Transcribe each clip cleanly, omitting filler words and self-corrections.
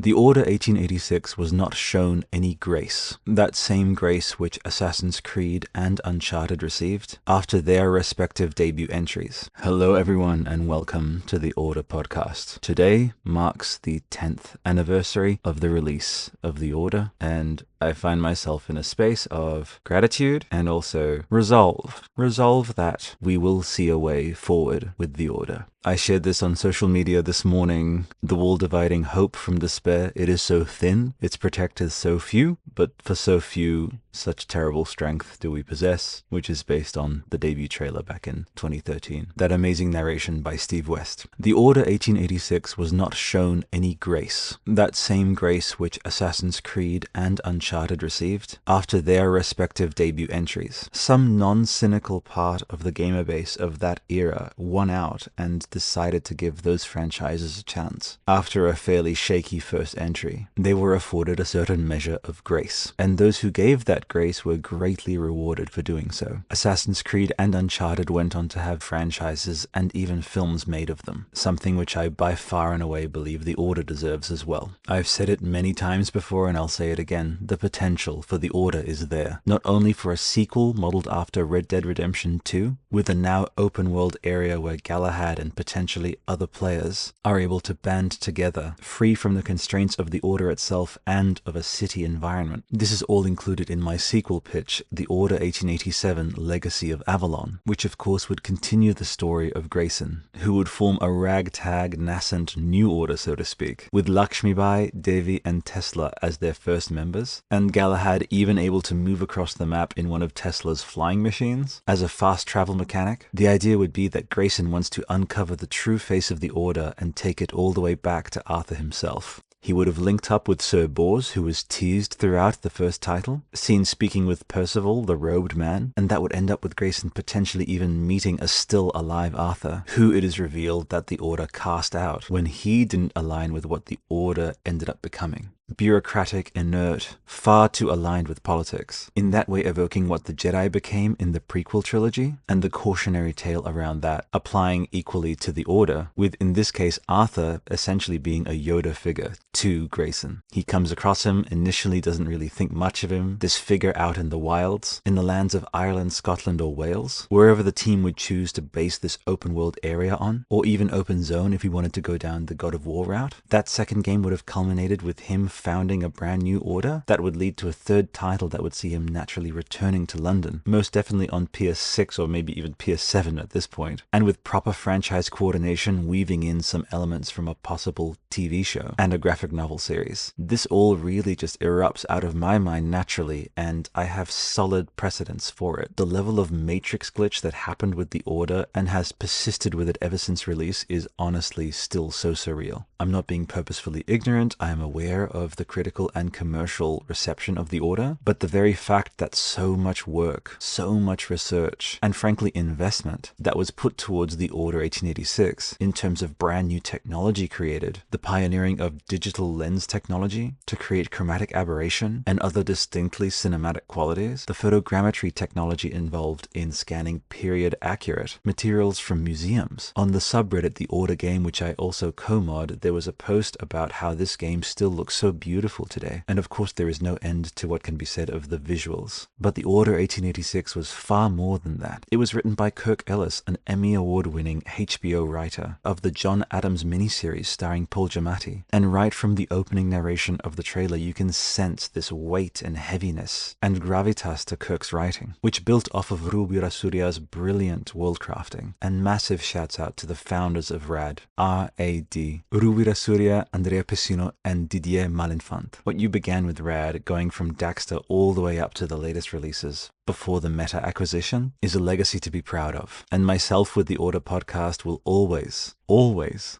The Order 1886 was not shown any grace, that same grace which Assassin's Creed and Uncharted received after their respective debut entries. Hello everyone and welcome to the Order podcast. Today marks the 10th anniversary of the release of the Order, and I find myself in a space of gratitude and also resolve. Resolve that we will see a way forward with the Order. I shared this on social media this morning. The wall dividing hope from despair, it is so thin, its protectors so few, but for so few, such terrible strength do we possess, which is based on the debut trailer back in 2013. That amazing narration by Steve West. The Order 1886 was not shown any grace, that same grace which Assassin's Creed and Uncharted received after their respective debut entries. Some non-cynical part of the gamer base of that era won out and decided to give those franchises a chance. After a fairly shaky first entry, they were afforded a certain measure of grace, and those who gave that grace were greatly rewarded for doing so. Assassin's Creed and Uncharted went on to have franchises and even films made of them, something which I by far and away believe the Order deserves as well. I've said it many times before and I'll say it again, the potential for the Order is there, not only for a sequel modeled after Red Dead Redemption 2, with a now open world area where Galahad and potentially other players are able to band together, free from the constraints of the Order itself and of a city environment. This is all included in my sequel pitch, The Order 1887 Legacy of Avalon, which of course would continue the story of Grayson, who would form a ragtag nascent new order, so to speak, with Lakshmibai, Devi and Tesla as their first members, and Galahad even able to move across the map in one of Tesla's flying machines as a fast travel mechanic. The idea would be that Grayson wants to uncover the true face of the Order and take it all the way back to Arthur himself. He would have linked up with Sir Bors, who was teased throughout the first title, seen speaking with Percival, the robed man, and that would end up with Grayson potentially even meeting a still alive Arthur, who it is revealed that the Order cast out when he didn't align with what the Order ended up becoming. Bureaucratic, inert, far too aligned with politics, in that way evoking what the Jedi became in the prequel trilogy, and the cautionary tale around that, applying equally to the Order, with in this case Arthur essentially being a Yoda figure to Grayson. He comes across him, initially doesn't really think much of him, this figure out in the wilds, in the lands of Ireland, Scotland or Wales, wherever the team would choose to base this open world area on, or even open zone if he wanted to go down the God of War route. That second game would have culminated with him founding a brand new order that would lead to a third title that would see him naturally returning to London, most definitely on PS6 or maybe even PS7 at this point, and with proper franchise coordination weaving in some elements from a possible TV show and a graphic novel series. This all really just erupts out of my mind naturally, and I have solid precedents for it. The level of matrix glitch that happened with the Order and has persisted with it ever since release is honestly still so surreal. I'm not being purposefully ignorant, I am aware of the critical and commercial reception of the Order, but the very fact that so much work, so much research, and frankly investment that was put towards the Order 1886 in terms of brand new technology created, the pioneering of digital lens technology to create chromatic aberration and other distinctly cinematic qualities, the photogrammetry technology involved in scanning period accurate materials from museums. On the subreddit The Order Game, which I also co-mod, there was a post about how this game still looks so beautiful today, and of course there is no end to what can be said of the visuals. But The Order 1886 was far more than that. It was written by Kirk Ellis, an Emmy Award-winning HBO writer of the John Adams miniseries starring Paul Giamatti, and right from the opening narration of the trailer you can sense this weight and heaviness and gravitas to Kirk's writing, which built off of Ru Virasuria's brilliant worldcrafting. And massive shouts out to the founders of RAD, R-A-D, Ru Virasuria, Andrea Pessino and Didier Malenfant. What you began with RAD, going from Daxter all the way up to the latest releases before the Meta acquisition, is a legacy to be proud of. And myself with the Order podcast will always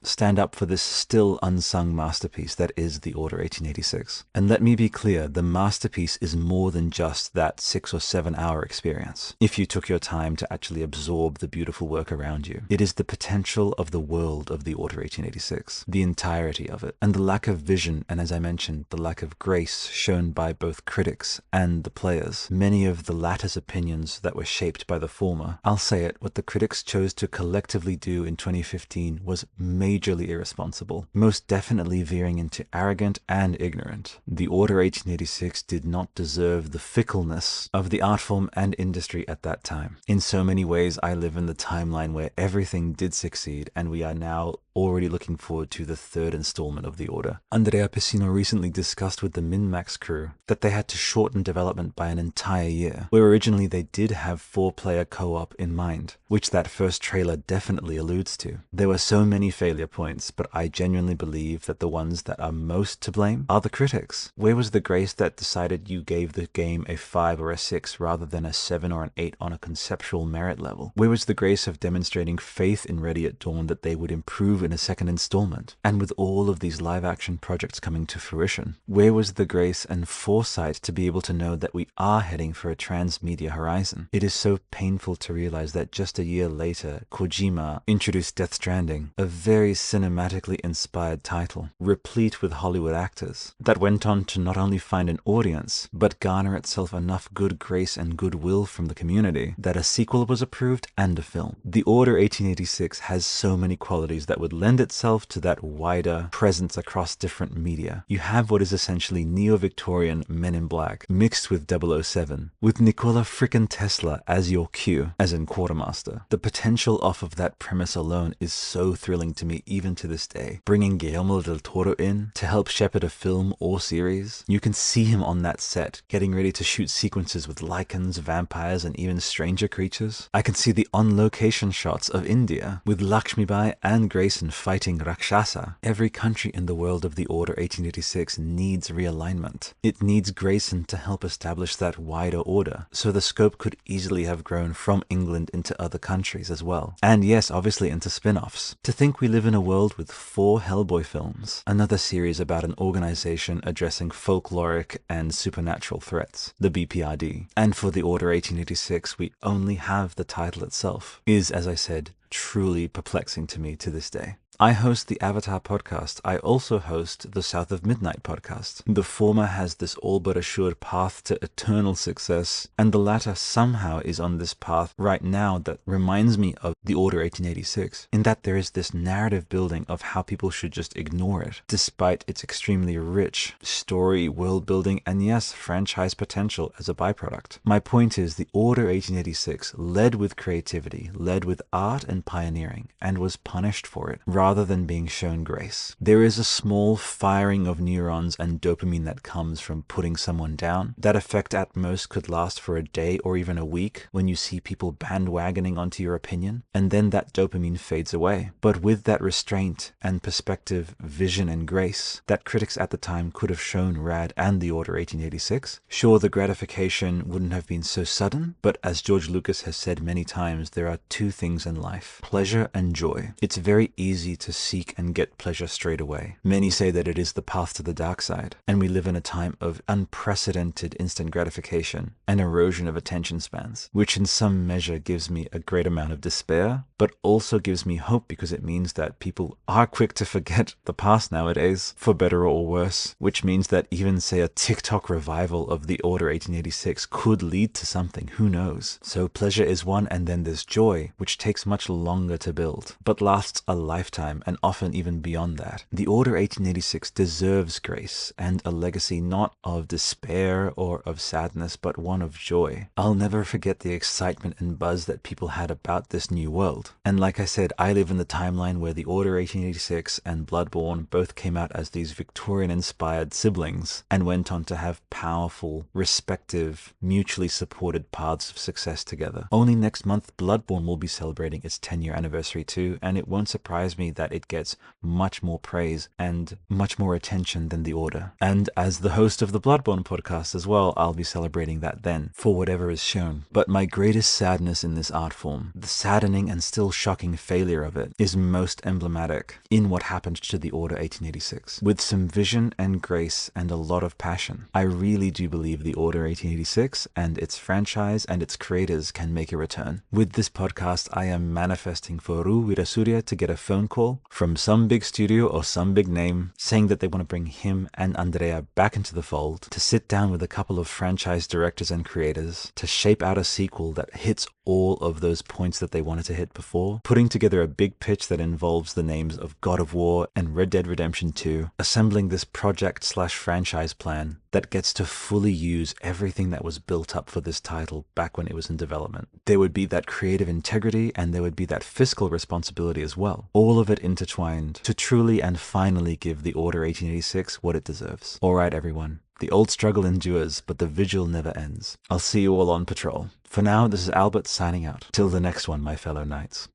stand up for this still unsung masterpiece that is the Order 1886. And let me be clear, the masterpiece is more than just that 6 or 7 hour experience, if you took your time to actually absorb the beautiful work around you. It is the potential of the world of the Order 1886, the entirety of it, and the lack of vision, and as I mentioned, the lack of grace shown by both critics and the players. Many of the latter latter's opinions that were shaped by the former. I'll say it, what the critics chose to collectively do in 2015 was majorly irresponsible, most definitely veering into arrogant and ignorant. The Order 1886 did not deserve the fickleness of the art form and industry at that time. In so many ways, I live in the timeline where everything did succeed, and we are now already looking forward to the third installment of the Order. Andrea Piscino recently discussed with the Min-Max crew that they had to shorten development by an entire year, where originally they did have 4-player co-op in mind, which that first trailer definitely alludes to. There were so many failure points, but I genuinely believe that the ones that are most to blame are the critics. Where was the grace that decided you gave the game a 5 or a 6 rather than a 7 or an 8 on a conceptual merit level? Where was the grace of demonstrating faith in Ready at Dawn that they would improve in a second installment? And with all of these live-action projects coming to fruition, where was the grace and foresight to be able to know that we are heading for a transmedia horizon? It is so painful to realize that just a year later, Kojima introduced Death Stranding, a very cinematically inspired title, replete with Hollywood actors, that went on to not only find an audience, but garner itself enough good grace and goodwill from the community that a sequel was approved and a film. The Order 1886 has so many qualities that would lend itself to that wider presence across different media. You have what is essentially neo-Victorian Men in Black mixed with 007, with Nikola frickin' Tesla as your Q, as in Quartermaster. The potential off of that premise alone is so thrilling to me even to this day. Bringing Guillermo del Toro in to help shepherd a film or series, you can see him on that set, getting ready to shoot sequences with lichens, vampires, and even stranger creatures. I can see the on-location shots of India, with Lakshmibai and Grayson fighting Rakshasa. Every country in the world of the Order 1886 needs realignment. It needs Grayson to help establish that wider order, so the scope could easily have grown from England into other countries as well. And yes, obviously into spin-offs. To think we live in a world with 4 Hellboy films, another series about an organization addressing folkloric and supernatural threats, the BPRD. And for the Order 1886, we only have the title itself, is, as I said, truly perplexing to me to this day. I host the Avatar podcast. I also host the South of Midnight podcast. The former has this all but assured path to eternal success, and the latter somehow is on this path right now that reminds me of the Order 1886, in that there is this narrative building of how people should just ignore it, despite its extremely rich story, world building, and yes, franchise potential as a byproduct. My point is, the Order 1886 led with creativity, led with art and pioneering, and was punished for it, rather than being shown grace. There is a small firing of neurons and dopamine that comes from putting someone down. That effect at most could last for a day or even a week when you see people bandwagoning onto your opinion, and then that dopamine fades away. But with that restraint and perspective, vision and grace that critics at the time could have shown Rad and the Order 1886, sure, the gratification wouldn't have been so sudden, but as George Lucas has said many times, there are 2 things in life: pleasure and joy. It's very easy to seek and get pleasure straight away. Many say that it is the path to the dark side, and we live in a time of unprecedented instant gratification and erosion of attention spans, which in some measure gives me a great amount of despair, but also gives me hope because it means that people are quick to forget the past nowadays, for better or worse, which means that even, say, a TikTok revival of the Order 1886 could lead to something, who knows? So pleasure is one, and then there's joy, which takes much longer to build, but lasts a lifetime, and often even beyond that. The Order 1886 deserves grace and a legacy not of despair or of sadness, but one of joy. I'll never forget the excitement and buzz that people had about this new world. And like I said, I live in the timeline where the Order 1886 and Bloodborne both came out as these Victorian-inspired siblings and went on to have powerful, respective, mutually supported paths of success together. Only next month, Bloodborne will be celebrating its 10-year anniversary too, and it won't surprise me that it gets much more praise and much more attention than the Order. And as the host of the Bloodborne podcast as well, I'll be celebrating that then, for whatever is shown. But my greatest sadness in this art form, the saddening and still still shocking failure of it is most emblematic in what happened to the Order 1886. With some vision and grace and a lot of passion, I really do believe the Order 1886 and its franchise and its creators can make a return. With this podcast, I am manifesting for Ru Wirasuria to get a phone call from some big studio or some big name saying that they want to bring him and Andrea back into the fold, to sit down with a couple of franchise directors and creators to shape out a sequel that hits all of those points that they wanted to hit before, putting together a big pitch that involves the names of God of War and Red Dead Redemption 2, assembling this project/franchise plan that gets to fully use everything that was built up for this title back when it was in development. There would be that creative integrity and there would be that fiscal responsibility as well. All of it intertwined to truly and finally give the Order 1886 what it deserves. Alright everyone, the old struggle endures, but the vigil never ends. I'll see you all on patrol. For now, this is Albert signing out. Till the next one, my fellow knights.